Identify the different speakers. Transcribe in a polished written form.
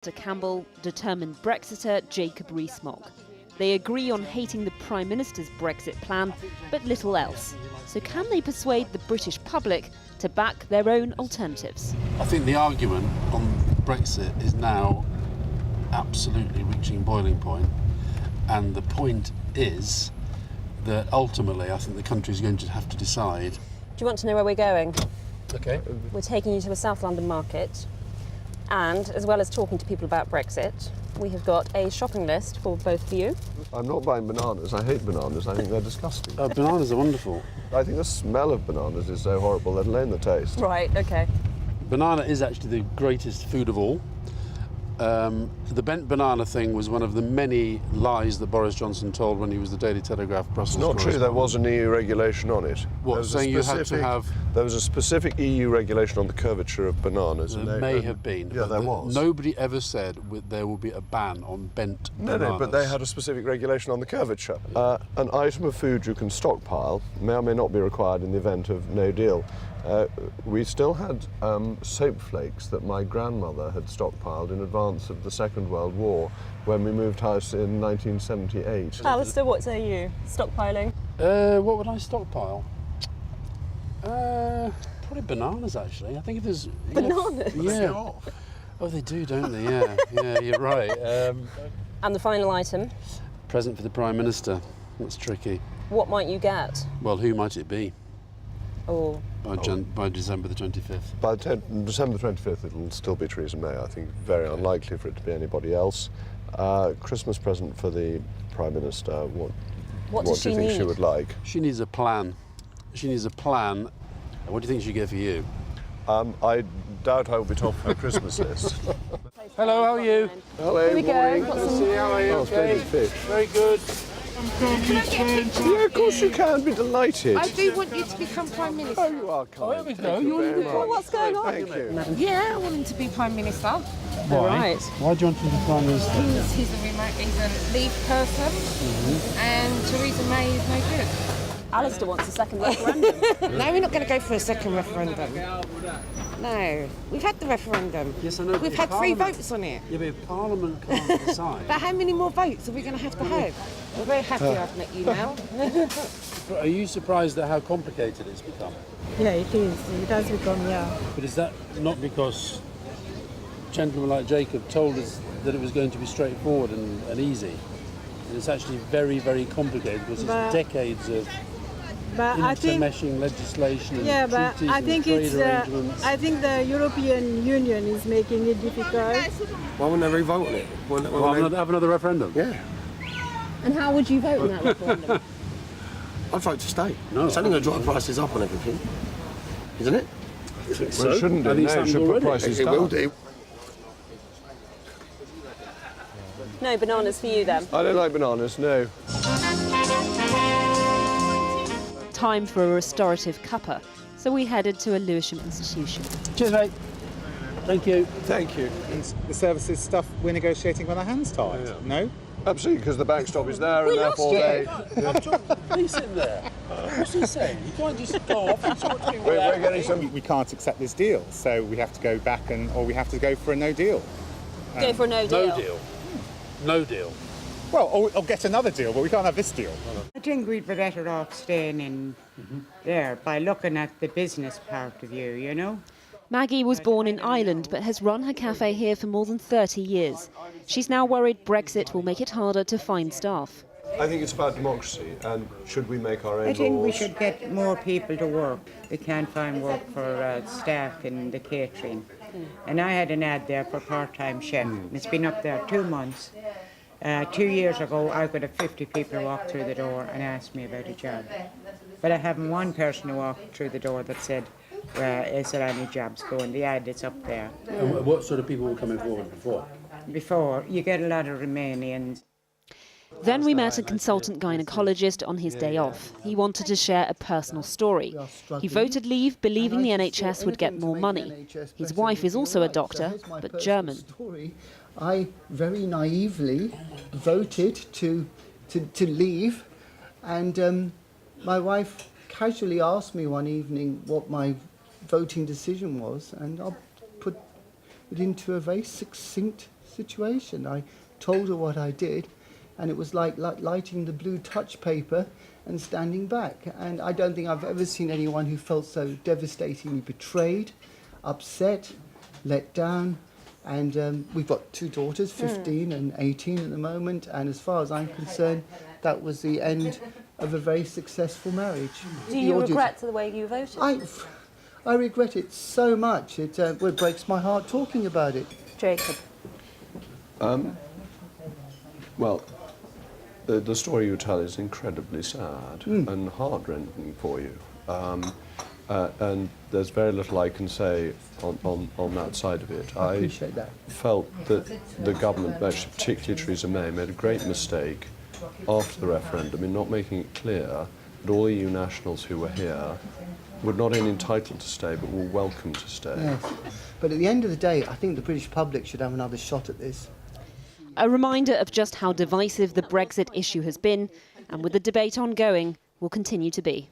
Speaker 1: Alastair Campbell, determined Brexiter Jacob Rees-Mogg. They agree on hating the Prime Minister's Brexit plan, but little else. So can they persuade the British public to back their own alternatives?
Speaker 2: I think the argument on Brexit is now absolutely reaching boiling point, and the point is that ultimately I think the country is going to have to decide.
Speaker 3: Do you want to know where we're going?
Speaker 2: Okay.
Speaker 3: We're taking you to a South London market, and as well as talking to people about Brexit, we have got a shopping list for both of you.
Speaker 4: I'm not buying bananas. I hate bananas. I think they're disgusting.
Speaker 2: Bananas are wonderful.
Speaker 4: I think the smell of bananas is so horrible, let alone the taste.
Speaker 3: Right, okay.
Speaker 2: Banana is actually the greatest food of all. The bent banana thing was one of the many lies that Boris Johnson told when he was the Daily Telegraph Brussels
Speaker 4: It's not true, there was an EU regulation on it.
Speaker 2: What, saying you had to have...
Speaker 4: There was a specific EU regulation on the curvature of bananas.
Speaker 2: There may have been.
Speaker 4: Yeah, there was.
Speaker 2: Nobody ever said there will be a ban on bent bananas.
Speaker 4: No, but they had a specific regulation on the curvature. An item of food you can stockpile may or may not be required in the event of no deal. We still had soap flakes that my grandmother had stockpiled in advance of the Second World War when we moved house in 1978.
Speaker 3: Alastair, what say you? Stockpiling?
Speaker 2: What would I stockpile? Probably bananas, actually. I think if there's...
Speaker 3: Bananas?
Speaker 2: Yeah. Oh, they do, don't they? Yeah, yeah, you're right.
Speaker 3: And the final item?
Speaker 2: Present for the Prime Minister. That's tricky.
Speaker 3: What might you get?
Speaker 2: Well, who might it be?
Speaker 3: Oh.
Speaker 2: By December the 25th.
Speaker 4: By December the 25th, it'll still be Theresa May. I think very unlikely for it to be anybody else. Christmas present for the Prime Minister. What
Speaker 3: does
Speaker 4: do you think she would like?
Speaker 2: She needs a plan. She needs a plan. What do you think she'd get for you?
Speaker 4: I doubt I will be top of her Christmas list.
Speaker 2: Hello, how are you?
Speaker 4: Hello,
Speaker 3: Here we
Speaker 4: morning.
Speaker 3: go.
Speaker 2: Good to see you. How are you?
Speaker 4: Oh, splendid fish.
Speaker 2: Very good.
Speaker 4: Yeah, of course you can. Be delighted.
Speaker 5: I do want you to become Prime Minister.
Speaker 4: Oh, you are kind.
Speaker 2: Oh, here we go.
Speaker 4: Thank you very much.
Speaker 3: Well, what's going on?
Speaker 4: Thank you.
Speaker 5: Yeah, I want him to be Prime Minister.
Speaker 3: All right.
Speaker 2: Why do you want to be Prime Minister?
Speaker 5: He's a Leave person, and Theresa May is no good.
Speaker 3: Alastair wants a second referendum.
Speaker 5: No, we're not going to go for a second referendum. No, we've had the referendum.
Speaker 2: Yes, I know.
Speaker 5: We've had 3 votes on it.
Speaker 2: Yeah, but if Parliament can't decide...
Speaker 5: But how many more votes are we going to have? We're very happy I've met you now.
Speaker 2: Are you surprised at how complicated it's become?
Speaker 6: Yeah, it is. It has become, yeah.
Speaker 2: But is that not because gentlemen like Jacob told us that it was going to be straightforward and easy? And it's actually very, very complicated because it's decades of intermeshing legislation and treaties and trade arrangements.
Speaker 6: I think the European Union is making it difficult.
Speaker 7: Why wouldn't they re-vote on it?
Speaker 2: Have another referendum?
Speaker 7: Yeah.
Speaker 3: And how would you vote in that referendum?
Speaker 7: I'd vote to stay.
Speaker 2: No,
Speaker 7: it's only going to drive prices up on everything, isn't it?
Speaker 4: Well, it shouldn't do. No, it should put prices
Speaker 7: It
Speaker 4: down.
Speaker 7: will do.
Speaker 3: No bananas for you then.
Speaker 4: I don't like bananas, no.
Speaker 1: Time for a restorative cuppa, so we headed to a Lewisham institution.
Speaker 2: Cheers, mate. Thank you.
Speaker 4: Thank you.
Speaker 8: The services stuff we're negotiating with our hands tied.
Speaker 4: Yeah.
Speaker 8: No?
Speaker 4: Absolutely, because the backstop is there and therefore they...
Speaker 2: He's in there. What's he saying? You can't just go off and talk to me.
Speaker 4: We're getting some...
Speaker 8: We can't accept this deal, so we have to go back or we have to go for a no deal.
Speaker 3: Go for a no deal.
Speaker 2: No deal. No deal.
Speaker 8: Well, or get another deal, but we can't have this deal.
Speaker 9: I think we'd be better off staying in there by looking at the business part of you know?
Speaker 1: Maggie was born in Ireland but has run her cafe here for more than 30 years. She's now worried Brexit will make it harder to find staff.
Speaker 4: I think it's about democracy, and should we make our own laws?
Speaker 9: I think we should get more people to work. We can't find work for staff in the catering. And I had an ad there for part-time chef. It's been up there 2 months. 2 years ago, I could have 50 people walk through the door and ask me about a job. But I haven't one person who walked through the door that said, is there any jobs going? The ad is up there.
Speaker 2: And what sort of people were coming forward before?
Speaker 9: Before, you get a lot of Romanians.
Speaker 1: Then we met a consultant gynaecologist on his day off. He wanted to share a personal story. He voted Leave, believing the NHS would get more money. His wife is also a doctor, but German.
Speaker 10: I very naively voted to leave, and my wife casually asked me one evening what my voting decision was, and I put it into a very succinct situation. I told her what I did, and it was like lighting the blue touch paper and standing back. And I don't think I've ever seen anyone who felt so devastatingly betrayed, upset, let down. And we've got 2 daughters, 15 and 18 at the moment, and as far as I'm concerned, that was the end of a very successful marriage.
Speaker 3: Do you regret the way you voted?
Speaker 10: I regret it so much. It breaks my heart talking about it.
Speaker 3: Jacob.
Speaker 4: Well, the story you tell is incredibly sad and heart-rending for you. And there's very little I can say on that side of it.
Speaker 10: I appreciate that.
Speaker 4: Felt that the government, particularly Theresa May, made a great mistake after the referendum in not making it clear that all EU nationals who were here were not only entitled to stay but were welcome to stay.
Speaker 10: Yes. But at the end of the day, I think the British public should have another shot at this.
Speaker 1: A reminder of just how divisive the Brexit issue has been, and with the debate ongoing, will continue to be.